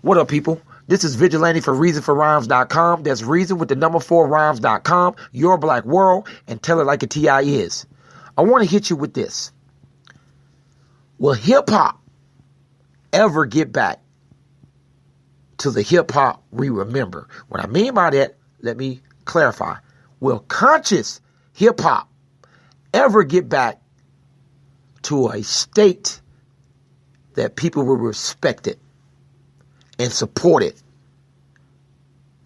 What up, people? This is Vigilantee for reasonforrhymes.com. That's reason with the number 4 rhymes.com. Your black world, and tell it like a TI is. I want to hit you with this. Will hip hop ever get back to the hip hop we remember? What I mean by that, let me clarify. Will conscious hip hop ever get back to a state that people will respect it and support it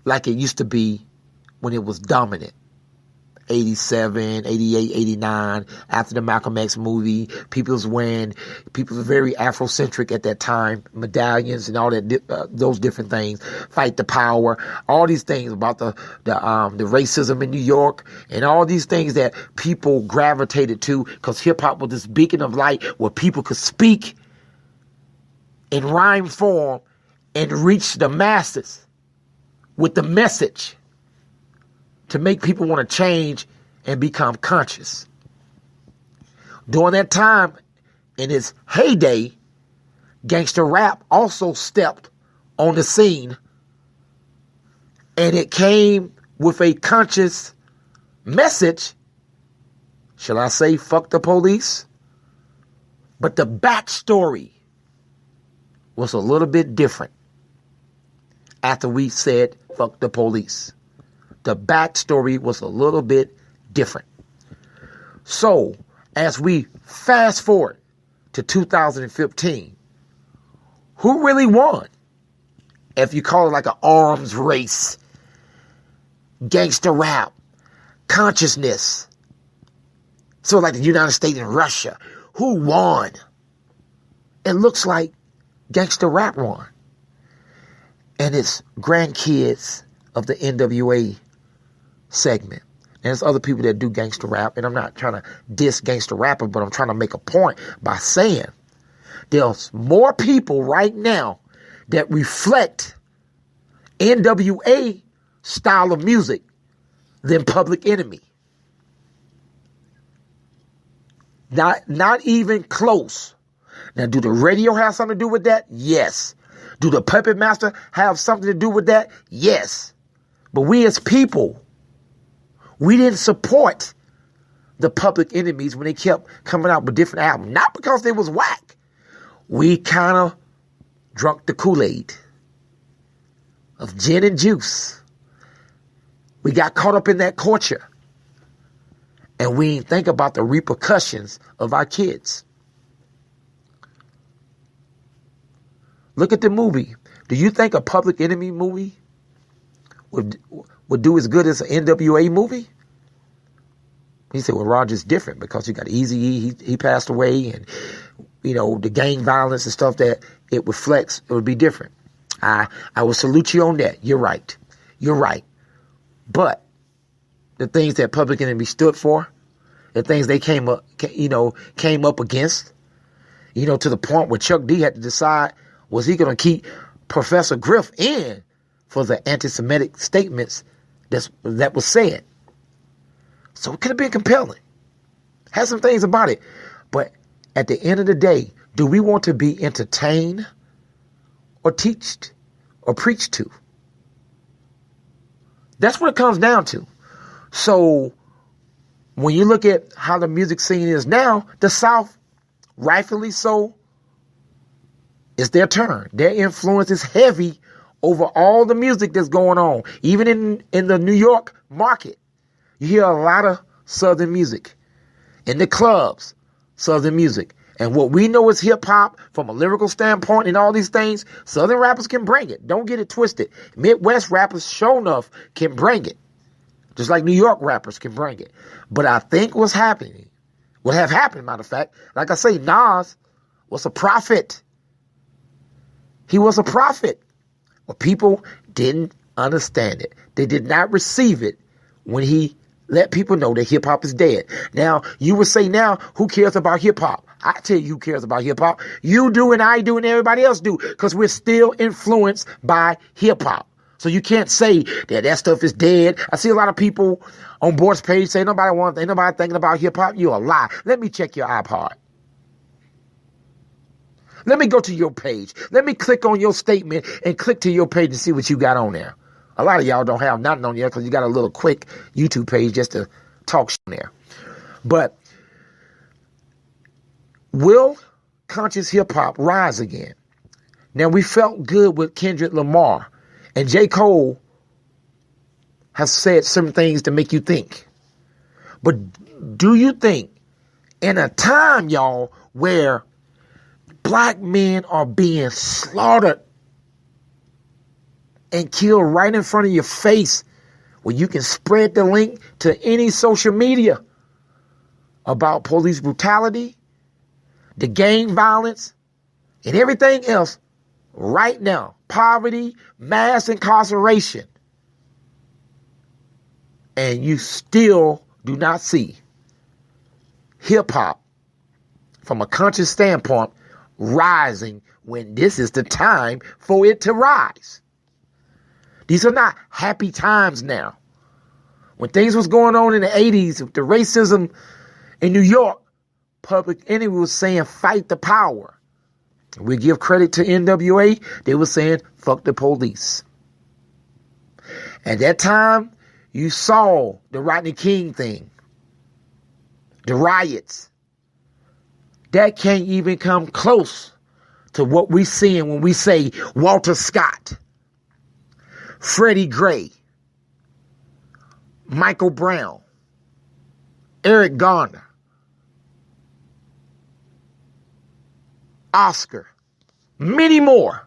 like it used to be when it was dominant? 87, 88, 89, after the Malcolm X movie, people were very Afrocentric at that time, medallions and all that, those different things, fight the power, all these things about the racism in New York, and all these things that people gravitated to because hip hop was this beacon of light where people could speak in rhyme form and reach the masses with the message to make people want to change and become conscious. During that time, in its heyday, gangster rap also stepped on the scene, and it came with a conscious message. Shall I say, fuck the police? But the backstory was a little bit different after we said fuck the police. The backstory was a little bit different. So, as we fast forward to 2015, who really won? If you call it like an arms race, gangster rap, consciousness, so like the United States and Russia, who won? It looks like gangster rap won. And it's grandkids of the NWA segment. And there's other people that do gangster rap, and I'm not trying to diss gangster rapper, but I'm trying to make a point by saying there's more people right now that reflect NWA style of music than Public Enemy. Not even close. Now, do the radio have something to do with that? Yes. Do the Puppet Master have something to do with that? Yes. But we as people, we didn't support the Public Enemies when they kept coming out with different albums. Not because they was whack. We kind of drunk the Kool-Aid of gin and juice. We got caught up in that culture. And we didn't think about the repercussions of our kids. Look at the movie. Do you think a Public Enemy movie would do as good as an NWA movie? He said, well, Roger's different because you got Eazy-E, he passed away, and, you know, the gang violence and stuff that it reflects, it would be different. I will salute you on that. You're right. You're right. But the things that Public Enemy stood for, the things they came up against, to the point where Chuck D had to decide, was he going to keep Professor Griff in for the anti-Semitic statements that was said? So it could have been compelling. Had some things about it. But at the end of the day, do we want to be entertained or teached or preached to? That's what it comes down to. So when you look at how the music scene is now, the South, rightfully so, it's their turn. Their influence is heavy over all the music that's going on. Even in the New York market, you hear a lot of Southern music. In the clubs, Southern music. And what we know is hip hop from a lyrical standpoint and all these things, Southern rappers can bring it. Don't get it twisted. Midwest rappers, sure enough, can bring it. Just like New York rappers can bring it. But I think what have happened, matter of fact, like I say, Nas was a prophet. He was a prophet. But people didn't understand it. They did not receive it when he let people know that hip hop is dead. Now, you would say now, who cares about hip hop? I tell you who cares about hip hop. You do and I do and everybody else do, because we're still influenced by hip hop. So you can't say that stuff is dead. I see a lot of people on Board's page say ain't nobody thinking about hip hop. You're a lie. Let me check your iPod. Let me go to your page. Let me click on your statement and click to your page and see what you got on there. A lot of y'all don't have nothing on there because you got a little quick YouTube page just to talk shit on there. But will conscious hip hop rise again? Now, we felt good with Kendrick Lamar, and J. Cole has said some things to make you think. But do you think in a time, y'all, where black men are being slaughtered and killed right in front of your face, where you can spread the link to any social media about police brutality, the gang violence, and everything else right now, poverty, mass incarceration, and you still do not see hip-hop from a conscious standpoint rising when this is the time for it to rise? These are not happy times now. When things was going on in the 80s, with the racism in New York, Public Enemy was saying, fight the power. We give credit to NWA. They were saying, fuck the police. At that time, you saw the Rodney King thing, the riots. That can't even come close to what we're seeing when we say Walter Scott, Freddie Gray, Michael Brown, Eric Garner, Oscar, many more.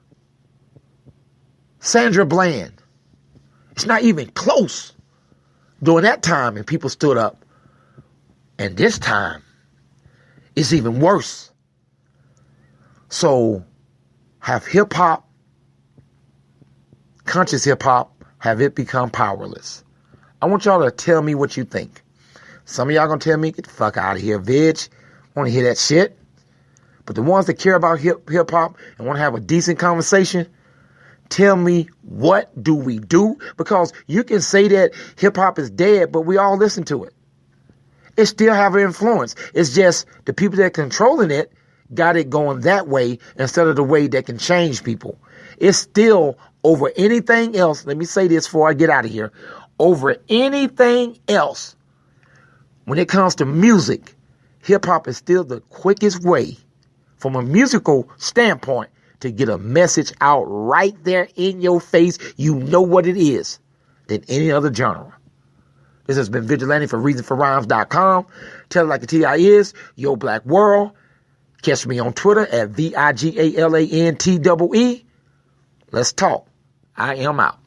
Sandra Bland. It's not even close during that time, and people stood up. And this time, it's even worse. So, have hip-hop, conscious hip-hop, have it become powerless? I want y'all to tell me what you think. Some of y'all gonna tell me, get the fuck out of here, Vig. I want to hear that shit. But the ones that care about hip-hop and want to have a decent conversation, tell me, what do we do? Because you can say that hip-hop is dead, but we all listen to it. It still have an influence. It's just the people that are controlling it got it going that way instead of the way that can change people. It's still over anything else. Let me say this before I get out of here. Over anything else, when it comes to music, hip-hop is still the quickest way from a musical standpoint to get a message out right there in your face. You know what it is than any other genre. This has been Vigilante for reasonforrhymes.com. Tell it like the T.I. is. Yo Black World. Catch me on Twitter at VIGALANTEE. Let's talk. I am out.